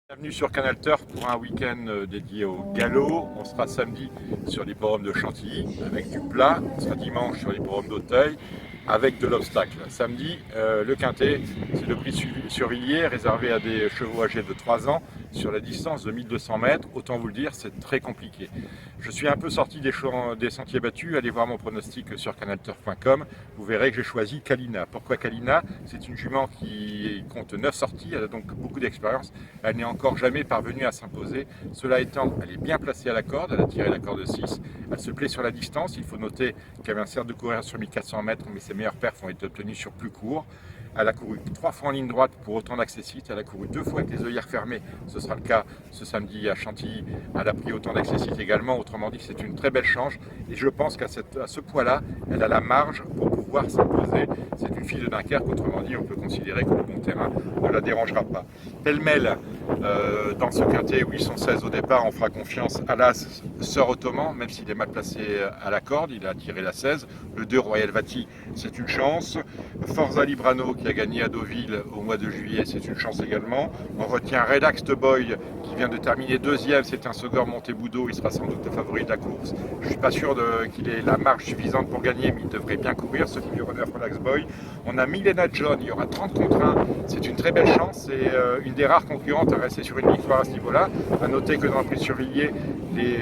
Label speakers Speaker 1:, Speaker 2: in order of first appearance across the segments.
Speaker 1: Bienvenue sur Canal Turf pour un week-end dédié au galop. On sera samedi sur l'hippodrome de Chantilly avec du plat. On sera dimanche sur l'hippodrome d'Auteuil avec de l'obstacle. Samedi, le quintet, c'est le prix Survilliers réservé à des chevaux âgés de 3 ans sur la distance de 1200 mètres. Autant vous le dire, c'est très compliqué. Je suis un peu sorti des sentiers battus. Allez voir mon pronostic sur canalturf.com. Vous verrez que j'ai choisi Kalina. Pourquoi Kalina? C'est une jument qui compte 9 sorties. Elle a donc beaucoup d'expérience. Elle n'est encore jamais parvenue à s'imposer. Cela étant, elle est bien placée à la corde. Elle a tiré la corde 6. Elle se plaît sur la distance. Il faut noter qu'elle vient certes de courir sur 1400 mètres, mais ses meilleurs perfs ont été obtenus sur plus court. Elle a couru 3 fois en ligne droite pour autant d'accessites. Elle a couru 2 fois avec les œillères fermées. Ce sera le cas ce samedi à Chantilly. Elle a pris autant d'accessites également. Autrement dit, c'est une très belle change. Et je pense qu'à ce poids-là, elle a la marge pour pouvoir s'imposer. C'est une fille de Dunkerque. Autrement dit, on peut considérer que le bon terrain ne la dérangera pas. Pêle-mêle, dans ce quintet où ils sont 16 au départ, on fera confiance à l'As Sœur Ottoman, même s'il est mal placé à la corde. Il a tiré la 16. Le 2 Royal Vati, c'est une chance. Forza Librano qui a gagné à Deauville au mois de juillet, c'est une chance également. On retient Relaxed Boy qui vient de terminer deuxième, c'est un Sogor Monteboudo, il sera sans doute le favori de la course. Je ne suis pas sûr qu'il ait la marge suffisante pour gagner, mais il devrait bien courir, ce numéro 9 Relaxed Boy. On a Milena John, il y aura 30 contre 1, c'est une très belle chance, c'est une des rares concurrentes à rester sur une victoire à ce niveau-là. A noter que dans le prix Survilliers, les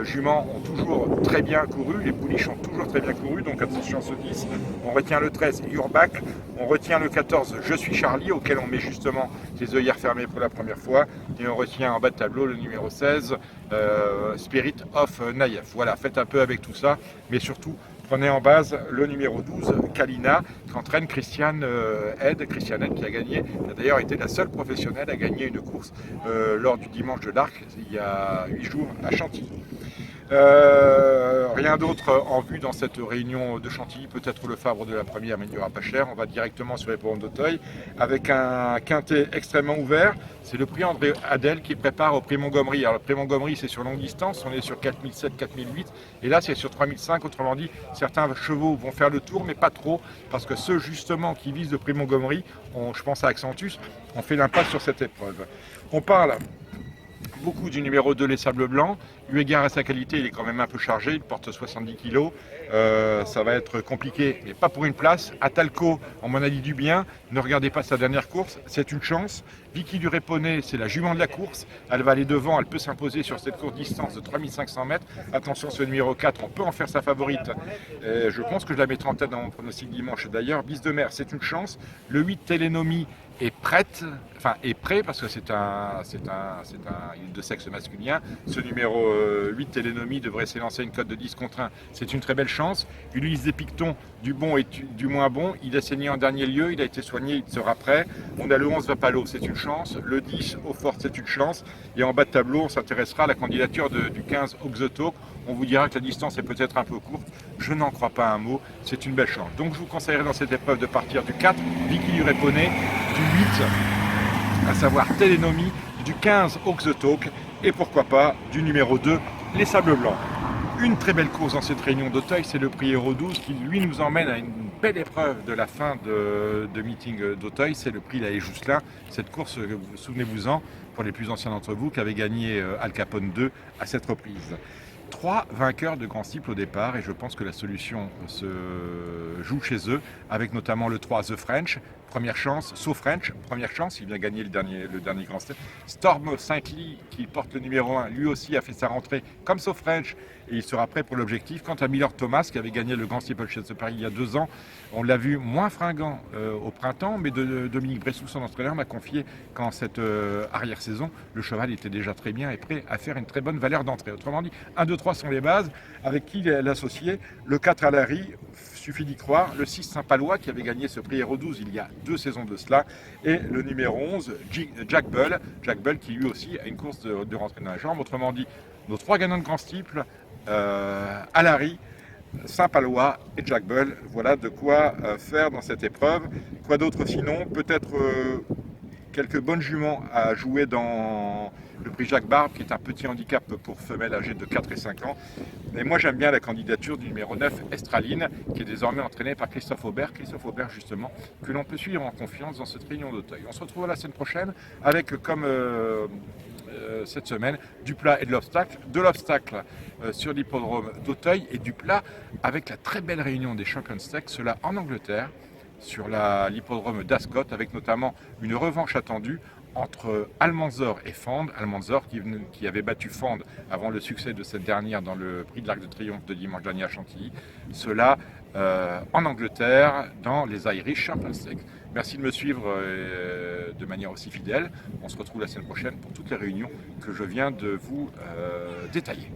Speaker 1: juments ont toujours très bien couru, les pouliches ont toujours très bien couru, donc attention à ce 10. On retient le 13 Urbach, on retient le 14 Je suis Charlie, auquel on met justement les œillères fermées pour la première fois, et on retient en bas de tableau le numéro 16 Spirit of Naïef. Voilà, faites un peu avec tout ça, mais surtout prenez en base le numéro 12 Kalina qu'entraîne Christiane Ed qui a gagné, qui a d'ailleurs été la seule professionnelle à gagner une course lors du dimanche de l'Arc il y a 8 jours à Chantilly. Rien d'autre en vue dans cette réunion de Chantilly, peut-être le Fabre de la première, mais il n'y aura pas cher. On va directement sur les l'hippodrome d'Auteuil avec un quintet extrêmement ouvert. C'est le prix André Adel qui prépare au prix Montgomery. Alors le prix Montgomery, c'est sur longue distance, on est sur 4007, 4008, et là c'est sur 3005. Autrement dit, certains chevaux vont faire le tour, mais pas trop, parce que ceux justement qui visent le prix Montgomery, je pense à Accentus, ont fait l'impasse sur cette épreuve. On parle beaucoup du numéro 2, les Sables Blancs. Eu égard à sa qualité, il est quand même un peu chargé, il porte 70 kg. Ça va être compliqué, mais pas pour une place. Atalco, on m'en a dit du bien. Ne regardez pas sa dernière course, c'est une chance. Vicky du Réponnet, c'est la jument de la course. Elle va aller devant, elle peut s'imposer sur cette courte distance de 3500 mètres. Attention, ce numéro 4, on peut en faire sa favorite. Je pense que je la mettrai en tête dans mon pronostic dimanche d'ailleurs. Bis de mer, c'est une chance. Le 8, Télénomie, est prête, enfin est prêt parce que c'est un de sexe masculin. Ce numéro 8 Télénomie devrait s'élancer une cote de 10 contre 1. C'est une très belle chance. Ulysse des Pictons, du bon et du moins bon. Il a saigné en dernier lieu, il a été soigné, il sera prêt. On a le 11 Vapalo, c'est une chance. Le 10 Eau-Forte, c'est une chance. Et en bas de tableau, on s'intéressera à la candidature du 15 Oxoto. On vous dira que la distance est peut-être un peu courte. Je n'en crois pas un mot. C'est une belle chance. Donc je vous conseillerais dans cette épreuve de partir du 4, Vicky du Réponnet, du 8, à savoir Télénomie, du 15 Oxotalk et pourquoi pas du numéro 2, les Sables Blancs. Une très belle course dans cette réunion d'Auteuil, c'est le prix Euro 12 qui lui nous emmène à une belle épreuve de la fin de meeting d'Auteuil, c'est le prix La Jousselin. Cette course, souvenez-vous-en, pour les plus anciens d'entre vous, qui avait gagné Al Capone 2 à cette reprise. 3 vainqueurs de grand cycle au départ et je pense que la solution se joue chez eux avec notamment le 3 The French, première chance, So French, première chance, il vient gagner le dernier grand step. Storm Saint-Cly qui porte le numéro 1, lui aussi a fait sa rentrée comme So French et il sera prêt pour l'objectif. Quant à Miller Thomas qui avait gagné le grand steeple chez Paris il y a 2 ans, on l'a vu moins fringant au printemps, mais Dominique Bressou, son entraîneur, m'a confié qu'en cette arrière-saison, le cheval était déjà très bien et prêt à faire une très bonne valeur d'entrée. Autrement dit, 1, 2, 3 sont les bases avec qui l'associer. Le 4 Alary, suffit d'y croire. Le 6 Saint-Palois qui avait gagné ce prix Héros 12 il y a 2 saisons de cela. Et le numéro 11 Jack Bull. Jack Bull qui lui aussi a une course de rentrée dans la jambe. Autrement dit, nos 3 gagnants de grand steeple, Alary, Saint-Palois et Jack Bull. Voilà de quoi faire dans cette épreuve. Quoi d'autre sinon? Peut-être quelques bonnes juments à jouer dans le prix Jacques Barbe, qui est un petit handicap pour femelles âgées de 4 et 5 ans. Et moi, j'aime bien la candidature du numéro 9, Estraline, qui est désormais entraîné par Christophe Aubert. Christophe Aubert, justement, que l'on peut suivre en confiance dans cette réunion d'Auteuil. On se retrouve la semaine prochaine avec, comme cette semaine, du plat et de l'obstacle. De l'obstacle sur l'hippodrome d'Auteuil et du plat avec la très belle réunion des Champions Stakes, cela en Angleterre, sur l'hippodrome d'Ascot, avec notamment une revanche attendue entre Almanzor et Fand. Almanzor qui avait battu Fand avant le succès de cette dernière dans le prix de l'Arc de Triomphe de dimanche dernier à Chantilly. Cela en Angleterre, dans les Irish Champions Stakes. Merci de me suivre de manière aussi fidèle. On se retrouve la semaine prochaine pour toutes les réunions que je viens de vous détailler.